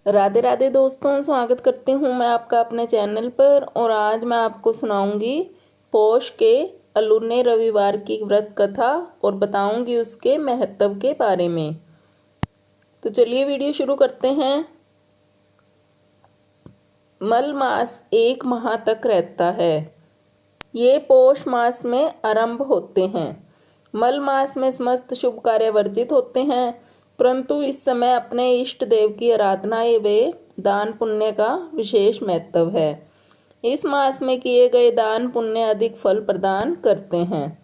राधे राधे दोस्तों, स्वागत करती हूँ मैं आपका अपने चैनल पर। और आज मैं आपको सुनाऊंगी पौष के अलूने रविवार की व्रत कथा और बताऊंगी उसके महत्व के बारे में। तो चलिए वीडियो शुरू करते हैं। मल मास 1 माह तक रहता है। ये पौष मास में आरंभ होते हैं। मल मास में समस्त शुभ कार्य वर्जित होते हैं, परंतु इस समय अपने इष्ट देव की आराधना व दान पुण्य का विशेष महत्व है। इस मास में किए गए दान पुण्य अधिक फल प्रदान करते हैं।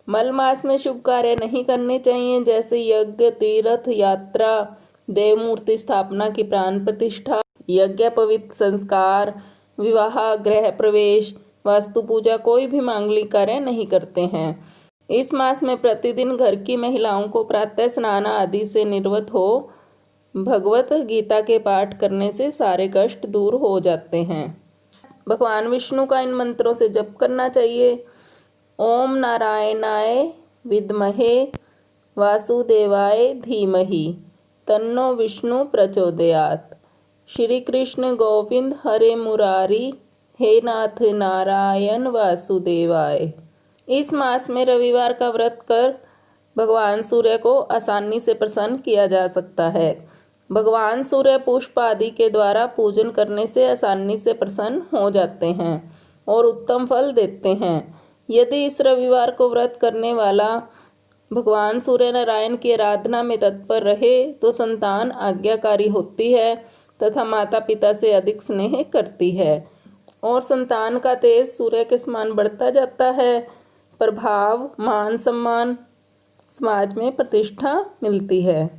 मल मास में शुभ कार्य नहीं करने चाहिए, जैसे यज्ञ, तीर्थ यात्रा, देव मूर्ति स्थापना की प्राण प्रतिष्ठा, यज्ञ पवित्र संस्कार, विवाह, गृह प्रवेश, वास्तु पूजा, कोई भी मांगलिक कार्य नहीं करते हैं। इस मास में प्रतिदिन घर की महिलाओं को प्रातः स्नान आदि से निर्वत हो भगवत गीता के पाठ करने से सारे कष्ट दूर हो जाते हैं। भगवान विष्णु का इन मंत्रों से जप करना चाहिए। ओम नारायणाय विद्महे वासुदेवाय धीमहि तन्नो विष्णु प्रचोदयात्। श्री कृष्ण गोविंद हरे मुरारी, हे नाथ नारायण वासुदेवाय। इस मास में रविवार का व्रत कर भगवान सूर्य को आसानी से प्रसन्न किया जा सकता है। भगवान सूर्य पुष्प आदि के द्वारा पूजन करने से आसानी से प्रसन्न हो जाते हैं और उत्तम फल देते हैं। यदि इस रविवार को व्रत करने वाला भगवान सूर्य नारायण की आराधना में तत्पर रहे तो संतान आज्ञाकारी होती है तथा माता पिता से अधिक स्नेह करती है और संतान का तेज सूर्य के समान बढ़ता जाता है। प्रभाव, मान सम्मान, समाज में प्रतिष्ठा मिलती है।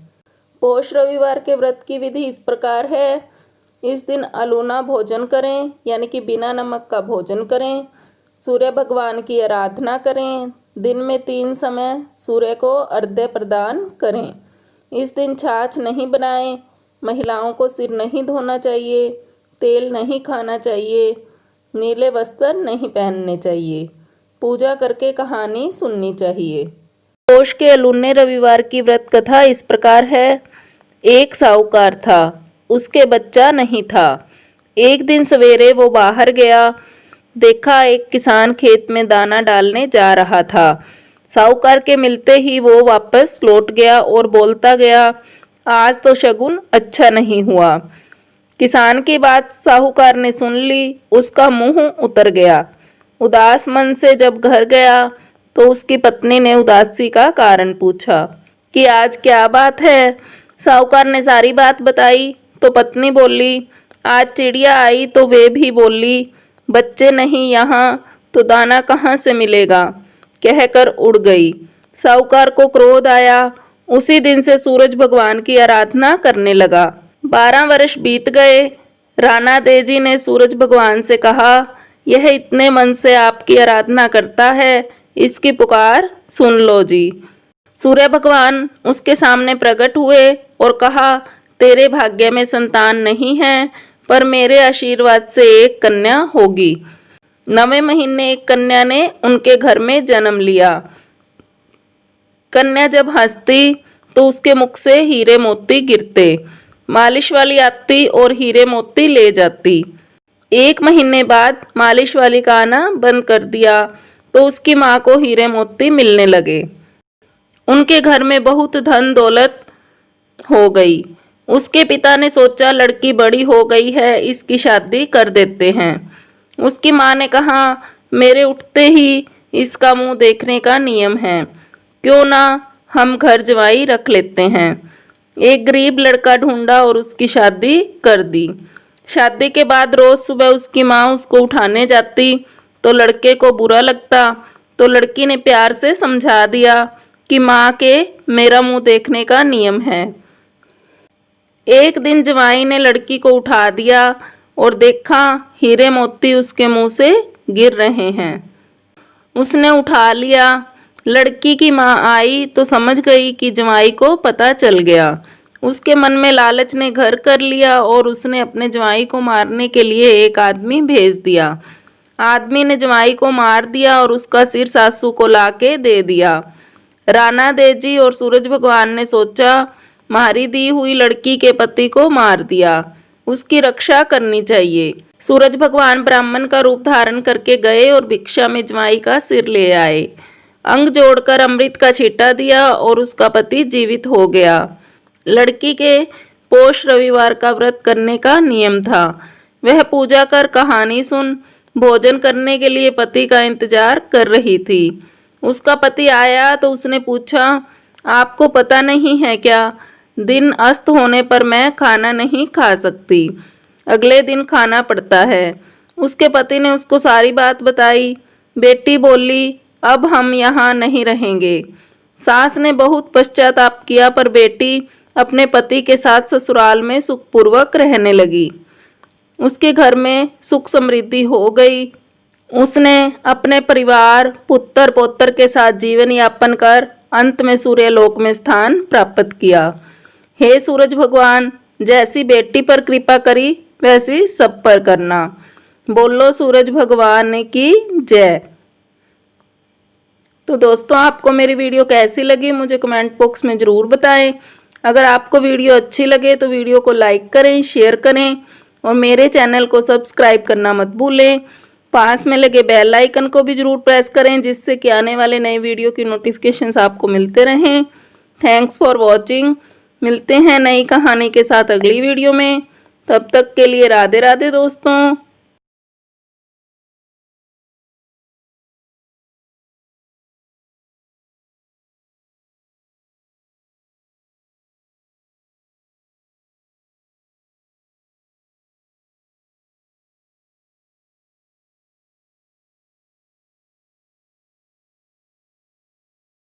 पौष रविवार के व्रत की विधि इस प्रकार है। इस दिन अलूना भोजन करें, यानी कि बिना नमक का भोजन करें। सूर्य भगवान की आराधना करें। दिन में 3 समय सूर्य को अर्घ्य प्रदान करें। इस दिन छाछ नहीं बनाएं। महिलाओं को सिर नहीं धोना चाहिए। तेल नहीं खाना चाहिए। नीले वस्त्र नहीं पहनने चाहिए। पूजा करके कहानी सुननी चाहिए। पौष के अलूने रविवार की व्रत कथा इस प्रकार है। एक साहूकार था, उसके बच्चा नहीं था। एक दिन सवेरे वो बाहर गया, देखा एक किसान खेत में दाना डालने जा रहा था। साहूकार के मिलते ही वो वापस लौट गया और बोलता गया, आज तो शगुन अच्छा नहीं हुआ। किसान की बात साहूकार ने सुन ली, उसका मुंह उतर गया। उदास मन से जब घर गया तो उसकी पत्नी ने उदासी का कारण पूछा कि आज क्या बात है। साहूकार ने सारी बात बताई तो पत्नी बोली, आज चिड़िया आई तो वे भी बोली, बच्चे नहीं यहाँ तो दाना कहाँ से मिलेगा, कहकर उड़ गई। साहूकार को क्रोध आया। उसी दिन से सूरज भगवान की आराधना करने लगा। 12 वर्ष बीत गए। राणा देजी ने सूरज भगवान से कहा, यह इतने मन से आपकी आराधना करता है, इसकी पुकार सुन लो जी। सूर्य भगवान उसके सामने प्रकट हुए और कहा, तेरे भाग्य में संतान नहीं है, पर मेरे आशीर्वाद से एक कन्या होगी। 9वें महीने एक कन्या ने उनके घर में जन्म लिया। कन्या जब हंसती तो उसके मुख से हीरे मोती गिरते। मालिश वाली आती और हीरे मोती ले जाती। 1 महीने बाद मालिश वाली का आना बंद कर दिया तो उसकी माँ को हीरे मोती मिलने लगे। उनके घर में बहुत धन दौलत हो गई। उसके पिता ने सोचा, लड़की बड़ी हो गई है, इसकी शादी कर देते हैं। उसकी माँ ने कहा, मेरे उठते ही इसका मुंह देखने का नियम है, क्यों ना हम घर जवाई रख लेते हैं। एक गरीब लड़का ढूंढा और उसकी शादी कर दी। शादी के बाद रोज सुबह उसकी माँ उसको उठाने जाती तो लड़के को बुरा लगता, तो लड़की ने प्यार से समझा दिया कि माँ के मेरा मुंह देखने का नियम है। एक दिन जवाई ने लड़की को उठा दिया और देखा हीरे मोती उसके मुंह से गिर रहे हैं। उसने उठा लिया। लड़की की माँ आई तो समझ गई कि जवाई को पता चल गया। उसके मन में लालच ने घर कर लिया और उसने अपने जवाई को मारने के लिए एक आदमी भेज दिया। आदमी ने जवाई को मार दिया और उसका सिर सासू को लाके दे दिया। राणा देजी और सूरज भगवान ने सोचा, मारी दी हुई लड़की के पति को मार दिया। उसकी रक्षा करनी चाहिए। सूरज भगवान ब्राह्मण का रूप धारण करके गए और भिक्षा में जमाई का सिर ले आए। अंग जोड़कर अमृत का छींटा दिया और उसका पति जीवित हो गया। लड़की के पोष रविवार का व्रत करने का नियम था। वह पूजा कर कहानी सुन भोजन करने के लिए पति का इंतजार कर रही थी। उसका पति आया तो उसने पूछा, आपको पता नहीं है क्या, दिन अस्त होने पर मैं खाना नहीं खा सकती, अगले दिन खाना पड़ता है। उसके पति ने उसको सारी बात बताई। बेटी बोली, अब हम यहाँ नहीं रहेंगे। सास ने बहुत पश्चाताप किया पर बेटी अपने पति के साथ ससुराल में सुखपूर्वक रहने लगी। उसके घर में सुख समृद्धि हो गई। उसने अपने परिवार पुत्र पौत्र के साथ जीवन यापन कर अंत में सूर्यलोक में स्थान प्राप्त किया। हे सूरज भगवान, जैसी बेटी पर कृपा करी वैसी सब पर करना। बोलो सूरज भगवान की जय। तो दोस्तों, आपको मेरी वीडियो कैसी लगी मुझे कमेंट बॉक्स में ज़रूर बताएं। अगर आपको वीडियो अच्छी लगे तो वीडियो को लाइक करें, शेयर करें और मेरे चैनल को सब्सक्राइब करना मत भूलें। पास में लगे बेल आइकन को भी ज़रूर प्रेस करें जिससे कि आने वाले नए वीडियो की नोटिफिकेशंस आपको मिलते रहें। Thanks for watching. मिलते हैं नई कहानी के साथ अगली वीडियो में। तब तक के लिए राधे राधे दोस्तों।